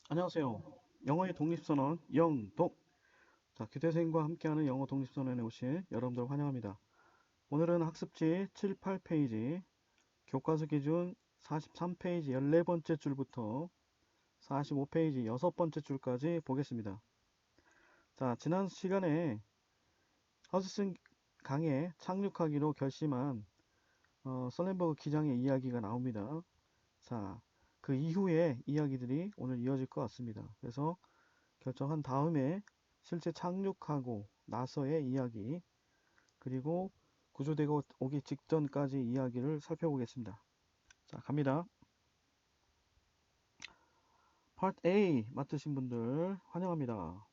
안녕하세요. 영어의 독립선언 영독. 자, 교대생과 함께하는 영어 독립선언에 오신 여러분들 환영합니다. 오늘은 학습지 7, 8페이지, 교과서 기준 43페이지 14번째 줄부터 45페이지 6번째 줄까지 보겠습니다. 자, 지난 시간에 허드슨 강에 착륙하기로 결심한 설렌버그 기장의 이야기가 나옵니다. 자, 그 이후의 이야기들이 오늘 이어질 것 같습니다. 그래서 결정한 다음에 실제 착륙하고 나서의 이야기, 그리고 구조되고 오기 직전까지 이야기를 살펴보겠습니다. 자, 갑니다. Part A 맡으신 분들 환영합니다.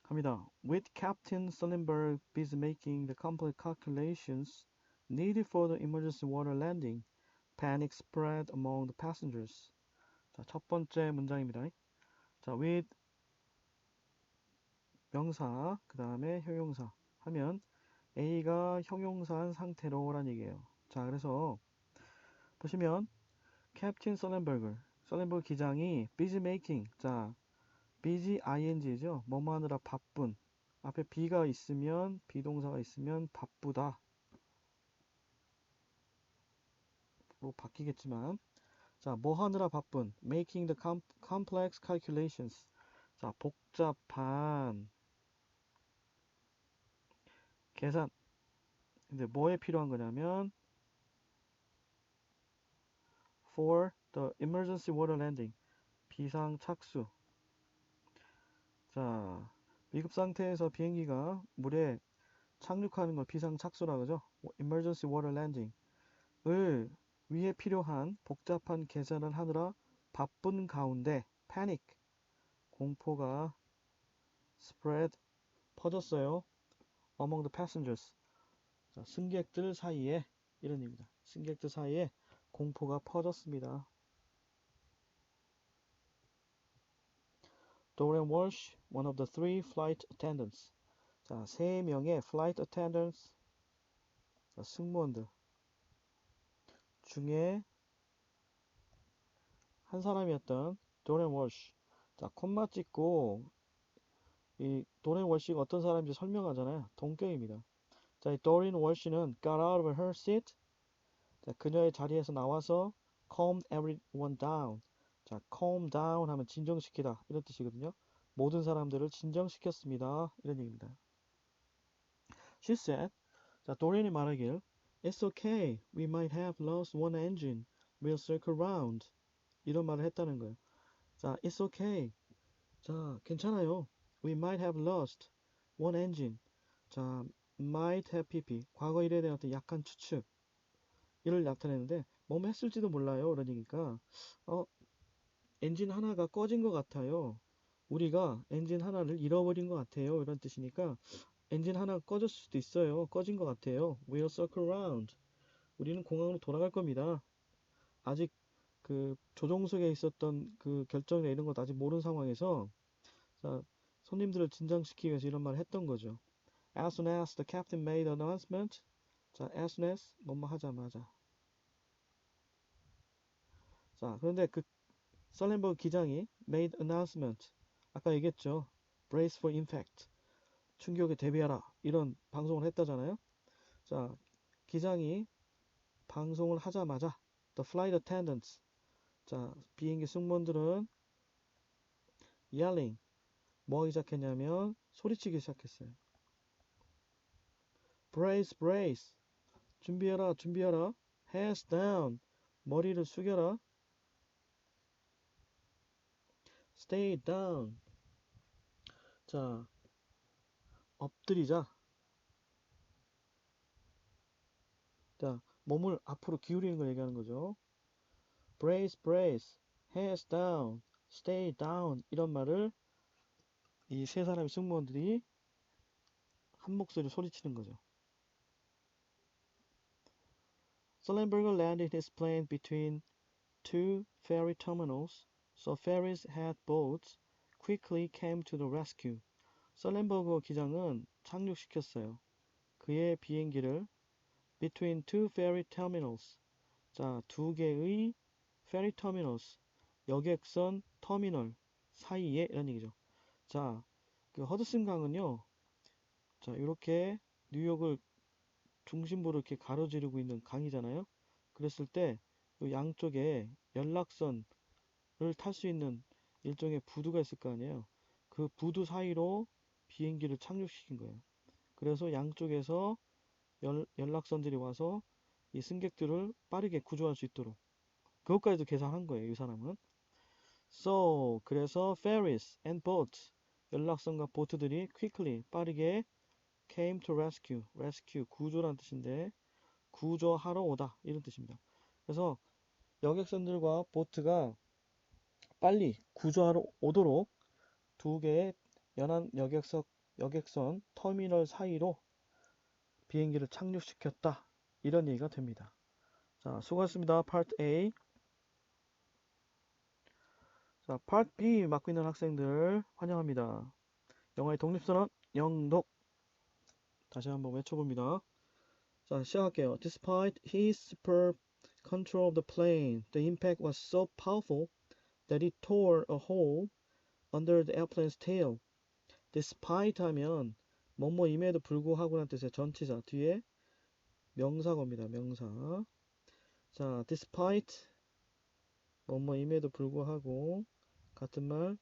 갑니다. With Captain Sullenberg busy making the complex calculations needed for the emergency water landing, panic spread among the passengers. 자, 첫 번째 문장입니다. 자, with 명사, 그 다음에 형용사 하면 A가 형용사한 상태로란 얘기예요. 자, 그래서 보시면 캡틴 썰렌버그 기장이 busy making. 자, busy ing죠. 뭐뭐 하느라 바쁜. 앞에 be가 있으면 비동사가 있으면 바쁘다. 로 바뀌겠지만, 자, 뭐 하느라 바쁜. making the complex calculations. 자, 복잡한 계산. 근데 뭐에 필요한 거냐면 for the emergency water landing. 비상 착수. 자, 미급 상태에서 비행기가 물에 착륙하는 걸 비상 착수라 그러죠. Emergency Water Landing을 위해 필요한 복잡한 계산을 하느라 바쁜 가운데 panic, 공포가 spread, 퍼졌어요. Among the passengers, 자, 승객들 사이에 이런 의미입니다. 승객들 사이에 공포가 퍼졌습니다. Dorian Walsh, one of the three flight attendants. 자, 세 명의 flight attendants, 자, 승무원들 중에 한 사람이었던 도렌 월시. 자, 콤마 찍고 이 도렌 월시가 어떤 사람인지 설명하잖아요. 동격입니다. 자, 이 도렌 월시는 got out of her seat. 자, 그녀의 자리에서 나와서 calmed everyone down. 자, calm down 하면 진정시키다 이런 뜻이거든요. 모든 사람들을 진정시켰습니다. 이런 얘기입니다. She said, 자, 도렌이 말하길 It's okay. We might have lost one engine. We'll circle round. 이런 말을 했다는 거예요. 자, it's okay. 자, 괜찮아요. We might have lost one engine. 자, might have pp. 과거 일에 대한 어떤 약한 추측. 이를 나타내는데, 뭐뭐 했을지도 몰라요. 그러니까, 엔진 하나가 꺼진 것 같아요. 우리가 엔진 하나를 잃어버린 것 같아요. 이런 뜻이니까, 엔진 하나 꺼졌을 수도 있어요. 꺼진 것 같아요. We'll circle round. 우리는 공항으로 돌아갈 겁니다. 아직 그 조종석에 있었던 그 결정이나 이런 것도 아직 모르는 상황에서 자, 손님들을 진정시키기 위해서 이런 말을 했던 거죠. As soon as the captain made an announcement. 자, as soon as 뭐뭐 하자마자. 자, 그런데 그 설렌버그 기장이 made announcement. 아까 얘기했죠. Brace for impact. 충격에 대비하라. 이런 방송을 했다잖아요. 자, 기장이 방송을 하자마자 the flight attendants. 자, 비행기 승무원들은 yelling. 뭐 하기 시작했냐면 소리치기 시작했어요. Brace, brace. 준비해라, 준비해라. Hands down. 머리를 숙여라. Stay down. 자, 엎드리자. 자, 몸을 앞으로 기울이는 걸 얘기하는 거죠. Brace, brace. Hands down. Stay down. 이런 말을 이 세 사람의 승무원들이 한 목소리로 소리치는 거죠. Sullenberger landed his plane between two ferry terminals, so ferries had boats quickly came to the rescue. 설렌버그 기장은 착륙시켰어요. 그의 비행기를 between two ferry terminals. 자, 두 개의 ferry terminals. 여객선 터미널. 사이에 이런 얘기죠. 자, 그 허드슨 강은요. 자, 이렇게 뉴욕을 중심부로 이렇게 가로지르고 있는 강이잖아요. 그랬을 때 이 양쪽에 연락선을 탈 수 있는 일종의 부두가 있을 거 아니에요. 그 부두 사이로 비행기를 착륙시킨 거예요. 그래서 양쪽에서 연락선들이 와서 이 승객들을 빠르게 구조할 수 있도록 그것까지도 계산한 거예요, 이 사람은. So, 그래서 ferries and boats, 연락선과 보트들이 quickly, 빠르게 came to rescue, rescue, 구조란 뜻인데 구조하러 오다 이런 뜻입니다. 그래서 여객선들과 보트가 빨리 구조하러 오도록 두 개의 연안 여객선 터미널 사이로 비행기를 착륙시켰다. 이런 얘기가 됩니다. 자, 수고하셨습니다. 파트 A. 자, 파트 B 맡고 있는 학생들 환영합니다. 영어의 독립선언 영독 다시 한번 외쳐봅니다. 자, 시작할게요. Despite his superb control of the plane, the impact was so powerful that it tore a hole under the airplane's tail. Despite 하면 뭐뭐임에도 불구하고라는 뜻의 전치사 뒤에 명사가 옵니다. 명사. 자, despite 뭐뭐임에도 불구하고 같은 말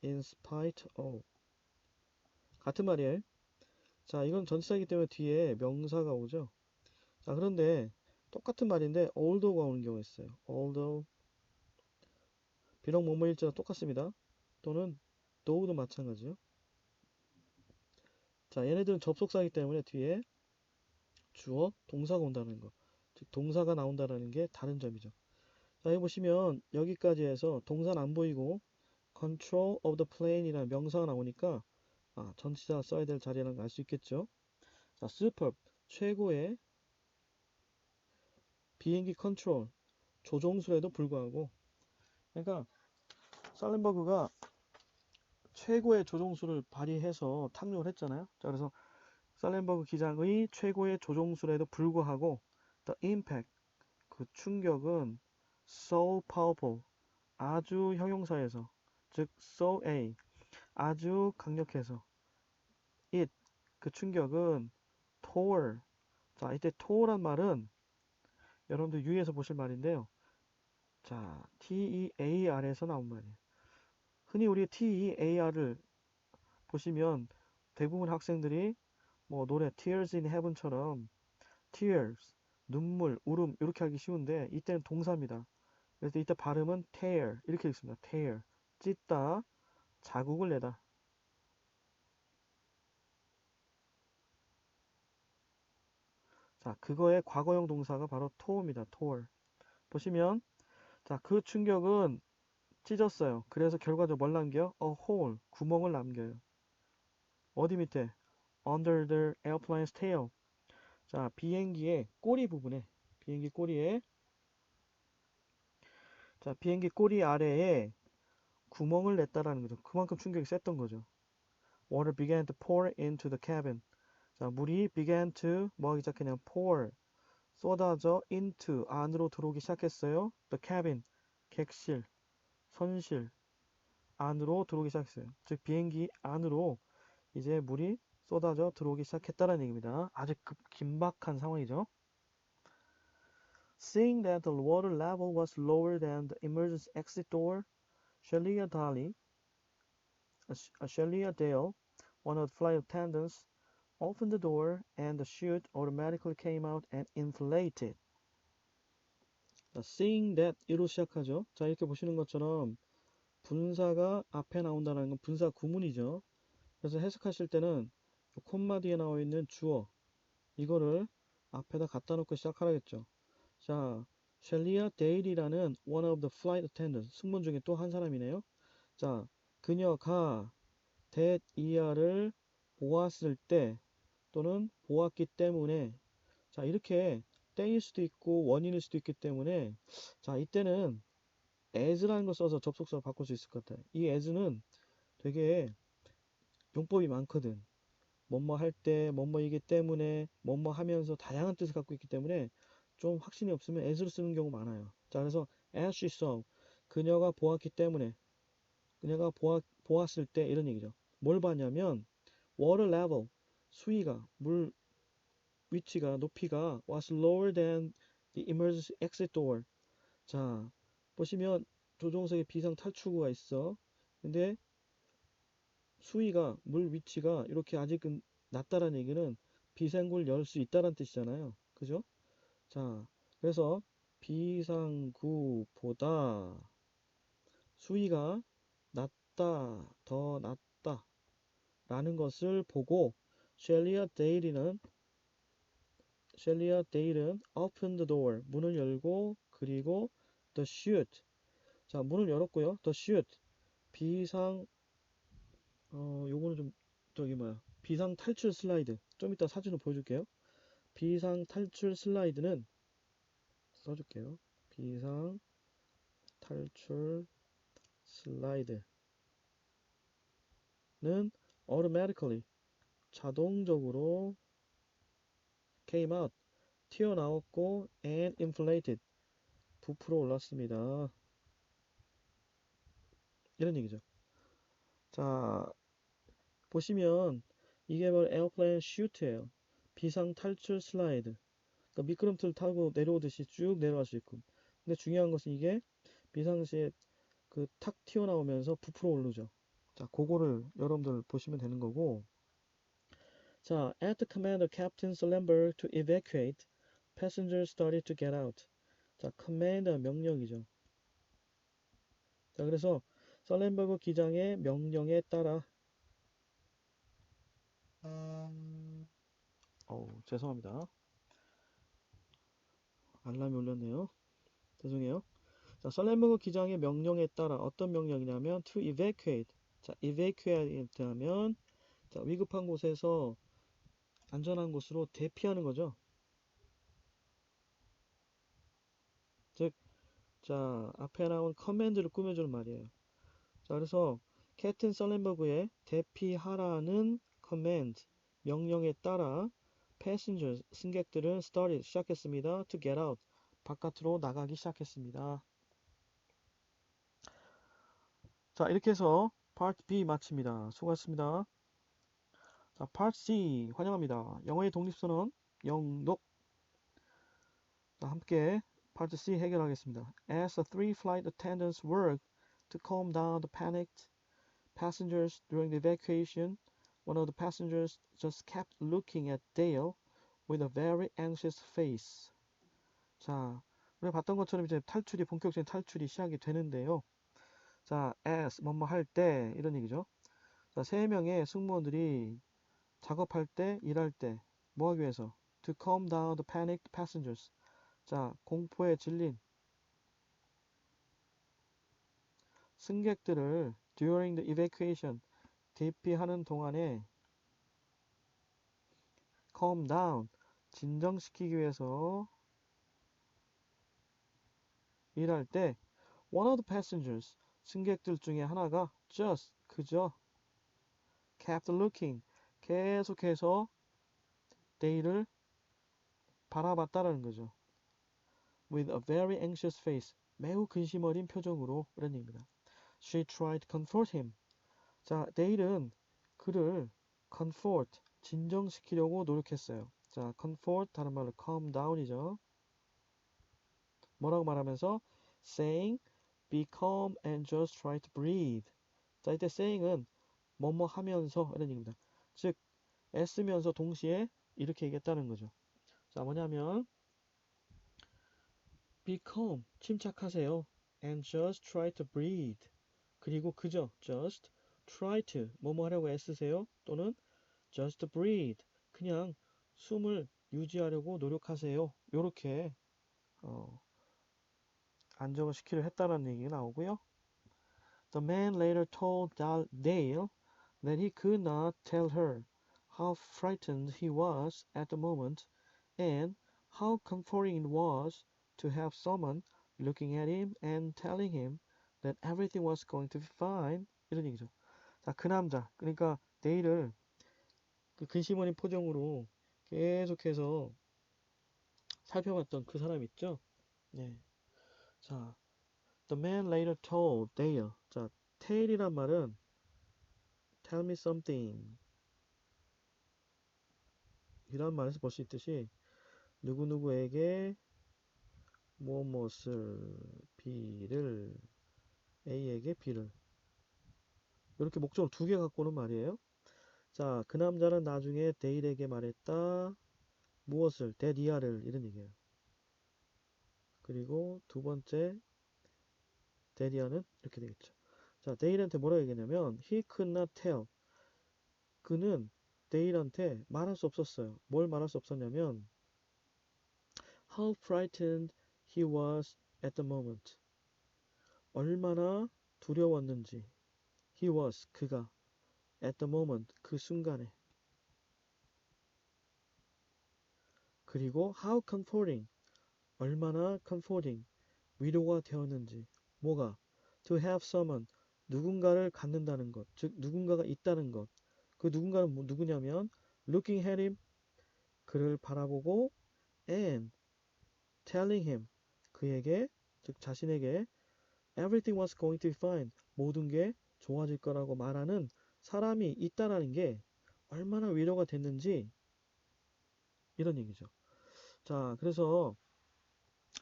in spite of 같은 말이에요. 자, 이건 전치사이기 때문에 뒤에 명사가 오죠. 자, 그런데 똑같은 말인데 although가 오는 경우가 있어요. although 비록 뭐뭐일지라 똑같습니다. 또는 though도 마찬가지요. 자, 얘네들은 접속사이기 때문에 뒤에 주어, 동사가 온다는 거. 즉 동사가 나온다는 게 다른 점이죠. 자, 여기 보시면 여기까지 해서 동사는 안 보이고 control of the plane이라는 명사가 나오니까 전치사 써야 될 자리라는 걸 알 수 있겠죠. 자, superb, 최고의 비행기 컨트롤, 조종술에도 불구하고 그러니까 살렌버그가 최고의 조종술을 발휘해서 탁륙을 했잖아요. 자, 그래서 살렌버그 기장의 최고의 조종술에도 불구하고 the impact, 그 충격은 so powerful, 아주 형용사에서 즉 so a, 아주 강력해서 it, 그 충격은 tore. 자, 이때 tore란 말은 여러분들 유의해서 보실 말인데요. 자, TEAR에서 나온 말이에요. 흔히 우리 TEAR을 보시면 대부분 학생들이 뭐 노래 Tears in Heaven처럼 tears, 눈물, 울음 이렇게 하기 쉬운데 이때는 동사입니다. 그래서 이때 발음은 tear 이렇게 읽습니다. tear, 찢다, 자국을 내다. 자, 그거의 과거형 동사가 바로 tore입니다. tore. 보시면 자, 그 충격은 찢었어요. 그래서 결과적으로 뭘 남겨요? A hole, 구멍을 남겨요. 어디 밑에? Under the airplane's tail. 자, 비행기의 꼬리 부분에, 비행기 꼬리에, 자, 비행기 꼬리 아래에 구멍을 냈다라는 거죠. 그만큼 충격이 셌던 거죠. Water began to pour into the cabin. 자, 물이 began to 뭐 하기 시작했냐면 pour, 쏟아져 into, 안으로 들어오기 시작했어요. The cabin, 객실, 선실, 안으로 들어오기 시작했어요. 즉, 비행기 안으로 이제 물이 쏟아져 들어오기 시작했다는 얘기입니다. 아주 긴박한 상황이죠. Seeing that the water level was lower than the emergency exit door, Shelia Dale, one of the flight attendants, opened the door and the chute automatically came out and inflated. 자, seeing that 이로 시작하죠. 자, 이렇게 보시는 것처럼 분사가 앞에 나온다는 건 분사 구문이죠. 그래서 해석하실 때는 콤마 뒤에 나와 있는 주어 이거를 앞에다 갖다 놓고 시작하라겠죠. 자, 셸리아 데일이라는 one of the flight attendants, 승무원 중에 또 한 사람이네요. 자, 그녀가 that ER을 보았을 때 또는 보았기 때문에 자, 이렇게 때일 수도 있고 원인일 수도 있기 때문에 자, 이때는 as라는 걸 써서 접속사로 바꿀 수 있을 것 같아요. 이 as는 되게 용법이 많거든. 뭐뭐 할 때, 뭐뭐이기 때문에, 뭐뭐 하면서 다양한 뜻을 갖고 있기 때문에 좀 확신이 없으면 as로 쓰는 경우 많아요. 자, 그래서 as she saw, 그녀가 보았기 때문에 그녀가 보았을 때 이런 얘기죠. 뭘 봤냐면 water level 수위가 물 위치가 높이가 was lower than the emergency exit door. 자, 보시면 조종석에 비상 탈출구가 있어. 근데 수위가 물 위치가 이렇게 아직은 낮다라는 얘기는 비상구를 열 수 있다는 뜻이잖아요. 그죠? 자, 그래서 비상구보다 수위가 낮다, 더 낮다 라는 것을 보고 셸리아 데일은 open the door 문을 열고 그리고 the chute 자 문을 열었고요. the chute 비상 요거는 좀 저기 뭐야 비상 탈출 슬라이드 좀 이따 사진을 보여줄게요. 비상 탈출 슬라이드는 써줄게요. 비상 탈출 슬라이드는 automatically 자동적으로 came out 튀어나왔고 and inflated 부풀어 올랐습니다. 이런 얘기죠. 자 보시면 이게 바로 에어플레인 슈트예요. 비상 탈출 슬라이드. 그러니까 미끄럼틀 타고 내려오듯이 쭉 내려갈 수 있고. 근데 중요한 것은 이게 비상시에 그 탁 튀어나오면서 부풀어 오르죠. 자, 그거를 여러분들 보시면 되는 거고. 자, at the command of Captain Solenberg to evacuate, passengers started to get out. 자, command 명령이죠. 자, 그래서 설렌버그 기장의 명령에 따라 죄송합니다. 알람이 울렸네요. 죄송해요. 자, 설렌버그 기장의 명령에 따라 어떤 명령이냐면 to evacuate. 자, evacuate 하면 자, 위급한 곳에서 안전한 곳으로 대피하는 거죠. 즉, 자, 앞에 나온 커맨드를 꾸며주는 말이에요. 자, 그래서 캡틴 설렌버그의 대피하라는 커맨드 명령에 따라 passengers 승객들은 started 시작했습니다. to get out 바깥으로 나가기 시작했습니다. 자, 이렇게 해서 Part B 마칩니다. 수고하셨습니다. 자, Part C 환영합니다. 영어의 독립선언 영독. 자, 함께 Part C 해결하겠습니다. As the three flight attendants worked to calm down the panicked passengers during the evacuation, one of the passengers just kept looking at Dale with a very anxious face. 자, 우리가 봤던 것처럼 이제 탈출이 본격적인 탈출이 시작이 되는데요. 자, as 뭐뭐 할 때 이런 얘기죠. 자, 세 명의 승무원들이 작업할 때, 일할 때, 뭐 하기 위해서? To calm down the panicked passengers. 자, 공포에 질린 승객들을 during the evacuation 대피하는 동안에 calm down 진정시키기 위해서 일할 때 one of the passengers 승객들 중에 하나가 just 그저 kept looking 계속해서 Dale을 바라봤다라는 거죠. With a very anxious face 매우 근심 어린 표정으로 이런 얘기입니다. She tried to comfort him. 자, Dale은 그를 comfort 진정시키려고 노력했어요. 자, comfort 다른 말로 calm down이죠. 뭐라고 말하면서 saying be calm and just try to breathe. 자, 이때 saying은 뭐뭐 하면서 이런 얘기입니다. 즉 애쓰면서 동시에 이렇게 얘기했다는 거죠. 자, 뭐냐면 be calm 침착하세요. and just try to breathe. 그리고 그저 just try to 뭐뭐 하려고 애쓰세요. 또는 just breathe 그냥 숨을 유지하려고 노력하세요. 요렇게 안정을 시키려 했다는 얘기가 나오고요. The man later told Dale that he could not tell her how frightened he was at the moment and how comforting it was to have someone looking at him and telling him that everything was going to be fine. 이런 얘기죠. 자, 그 남자, 그러니까 데일을 그 근심 어린 표정으로 계속해서 살펴봤던 그 사람 있죠? 네. 자, the man later told Dale. 자, tell이란 말은 tell me something 이란 말에서 볼 수 있듯이 누구누구에게 무엇을 B를 A에게 B를 이렇게 목적을 두 개 갖고 오는 말이에요. 자, 그 남자는 나중에 데일에게 말했다. 무엇을? 데디아를 이런 얘기예요. 그리고 두 번째 데디아는 이렇게 되겠죠. 자, 데일한테 뭐라고 얘기했냐면 he could not tell. 그는 데일한테 말할 수 없었어요. 뭘 말할 수 없었냐면 how frightened he was at the moment. 얼마나 두려웠는지 he was 그가 at the moment 그 순간에 그리고 how comforting 얼마나 comforting 위로가 되었는지 뭐가 to have someone 누군가를 갖는다는 것 즉 누군가가 있다는 것 그 누군가는 누구냐면 looking at him 그를 바라보고 and telling him 그에게 즉 자신에게 everything was going to be fine 모든 게 좋아질 거라고 말하는 사람이 있다라는 게 얼마나 위로가 됐는지 이런 얘기죠. 자, 그래서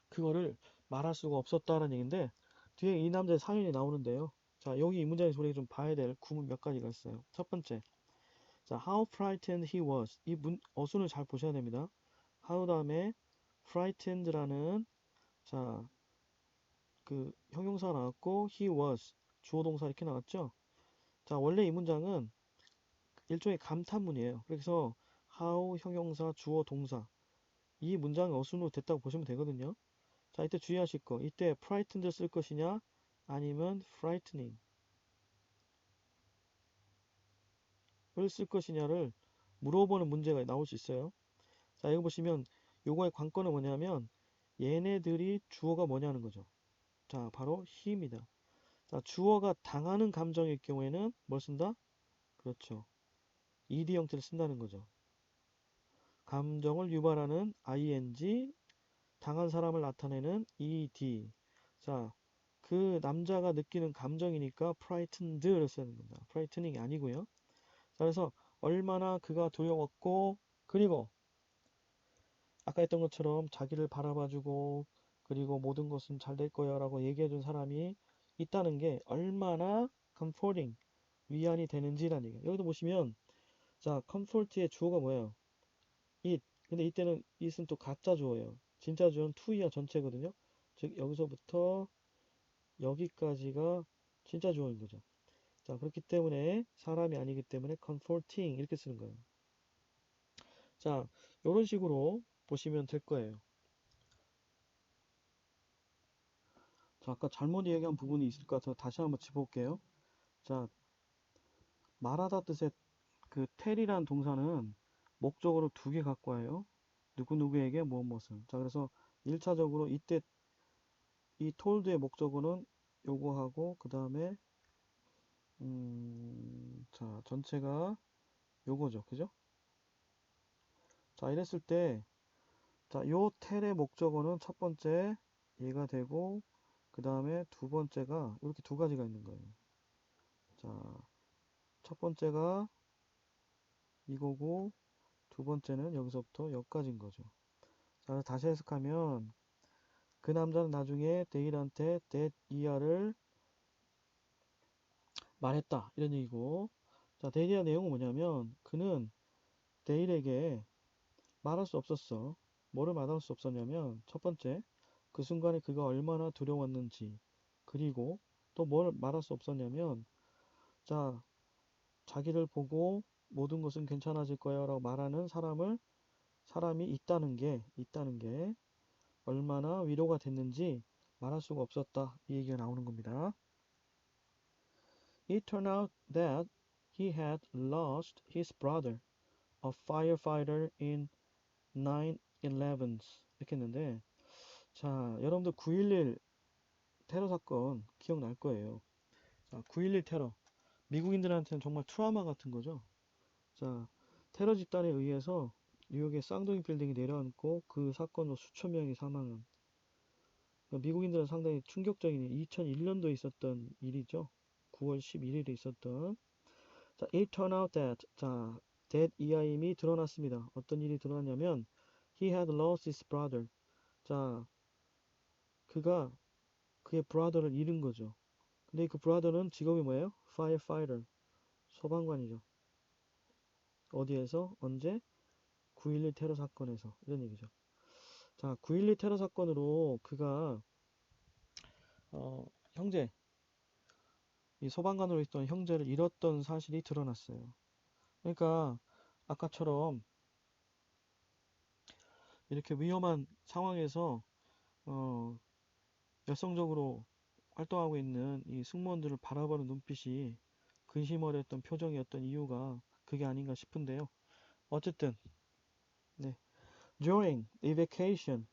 그거를 말할 수가 없었다는 얘기인데 뒤에 이 남자의 사연이 나오는데요. 자, 여기 이 문장에서 우리가 좀 봐야 될 구문 몇 가지가 있어요. 첫 번째, 자, how frightened he was. 이 어순을 잘 보셔야 됩니다. how 다음에 frightened라는 자, 그 형용사가 나왔고 he was 주어 동사 이렇게 나왔죠. 자, 원래 이 문장은 일종의 감탄문이에요. 그래서 how 형용사 주어 동사 이 문장의 어순으로 됐다고 보시면 되거든요. 자, 이때 주의하실 거. 이때 frightened 쓸 것이냐 아니면 frightening 을 쓸 것이냐를 물어보는 문제가 나올 수 있어요. 자, 이거 보시면 요거의 관건은 뭐냐면 얘네들이 주어가 뭐냐는 거죠. 자, 바로 he입니다. 자, 주어가 당하는 감정일 경우에는 뭘 쓴다? 그렇죠. ed 형태를 쓴다는 거죠. 감정을 유발하는 ing, 당한 사람을 나타내는 ed. 자, 그 남자가 느끼는 감정이니까 frightened를 쓰는 겁니다. frightening이 아니고요. 자, 그래서 얼마나 그가 두려웠고 그리고 아까 했던 것처럼 자기를 바라봐주고 그리고 모든 것은 잘 될 거야 라고 얘기해준 사람이 있다는 게 얼마나 comforting 위안이 되는지라는 얘기예요. 여기도 보시면 자 comfort의 주어가 뭐예요? it. 근데 이때는 it은 또 가짜 주어예요. 진짜 주어는 to이야 전체거든요. 즉 여기서부터 여기까지가 진짜 주어인 거죠. 자 그렇기 때문에 사람이 아니기 때문에 comforting 이렇게 쓰는 거예요. 자 이런 식으로 보시면 될 거예요. 자, 아까 잘못 얘기한 부분이 있을 것 같아서 다시 한번 짚어볼게요. 자, 말하다 뜻의 그 tell이란 동사는 목적으로 두 개 갖고 와요. 누구누구에게 무엇을. 자, 그래서 1차적으로 이때 이 told의 목적어는 요거하고 그 다음에 자, 전체가 요거죠. 그죠? 자, 이랬을 때 자, 요 tell의 목적어는 첫 번째 얘가 되고 그 다음에 두 번째가 이렇게 두 가지가 있는 거예요. 자, 첫 번째가 이거고 두 번째는 여기서부터 여기까지인 거죠. 자, 다시 해석하면 그 남자는 나중에 데일한테 that 이하를 말했다 이런 얘기고 자, 데일의 내용은 뭐냐면 그는 데일에게 말할 수 없었어. 뭐를 말할 수 없었냐면 첫 번째 그 순간에 그가 얼마나 두려웠는지 그리고 또 뭘 말할 수 없었냐면 자, 자기를 보고 모든 것은 괜찮아질 거야 라고 말하는 사람이 있다는 게 얼마나 위로가 됐는지 말할 수가 없었다. 이 얘기가 나오는 겁니다. It turned out that he had lost his brother, a firefighter in 9/11s. 이렇게 했는데 자, 여러분들 9.11 테러 사건 기억날 거예요. 자, 9.11 테러. 미국인들한테는 정말 트라우마 같은 거죠. 자, 테러 집단에 의해서 뉴욕의 쌍둥이 빌딩이 내려앉고 그 사건으로 수천 명이 사망한 미국인들은 상당히 충격적인 2001년도에 있었던 일이죠. 9월 11일에 있었던. 자, it turned out that. 자, that 이하임이 드러났습니다. 어떤 일이 드러났냐면 he had lost his brother. 자, 그가 그의 brother를 잃은 거죠. 근데 그 brother는 직업이 뭐예요? firefighter. 소방관이죠. 어디에서? 언제? 9.11 테러 사건에서. 이런 얘기죠. 자, 9.12 테러 사건으로 그가 형제, 이 소방관으로 있던 형제를 잃었던 사실이 드러났어요. 그러니까 아까처럼 이렇게 위험한 상황에서 어, 열성적으로 활동하고 있는 이 승무원들을 바라보는 눈빛이 근심 어렸던 표정이었던 이유가 그게 아닌가 싶은데요. 어쨌든 네. During the vacation,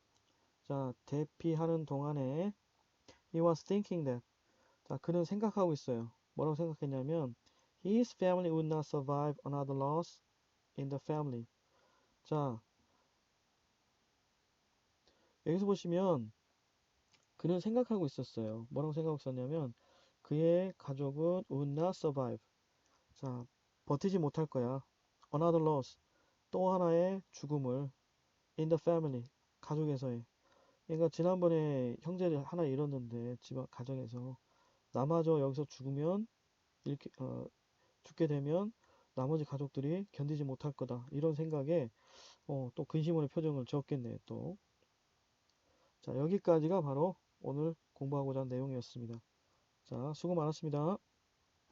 자, 대피하는 동안에 he was thinking that. 자, 그는 생각하고 있어요. 뭐라고 생각했냐면 his family would not survive another loss in the family. 자, 여기서 보시면 그는 생각하고 있었어요. 뭐라고 생각하고 있었냐면 그의 가족은 would not survive. 자, 버티지 못할 거야. Another loss. 또 하나의 죽음을 in the family. 가족에서의. 그러니까 지난번에 형제를 하나 잃었는데 집 가정에서 나마저 여기서 죽으면 이렇게 죽게 되면 나머지 가족들이 견디지 못할 거다. 이런 생각에 또 근심원의 표정을 지었겠네요. 또. 자, 여기까지가 바로 오늘 공부하고자 한 내용이었습니다. 자, 수고 많았습니다.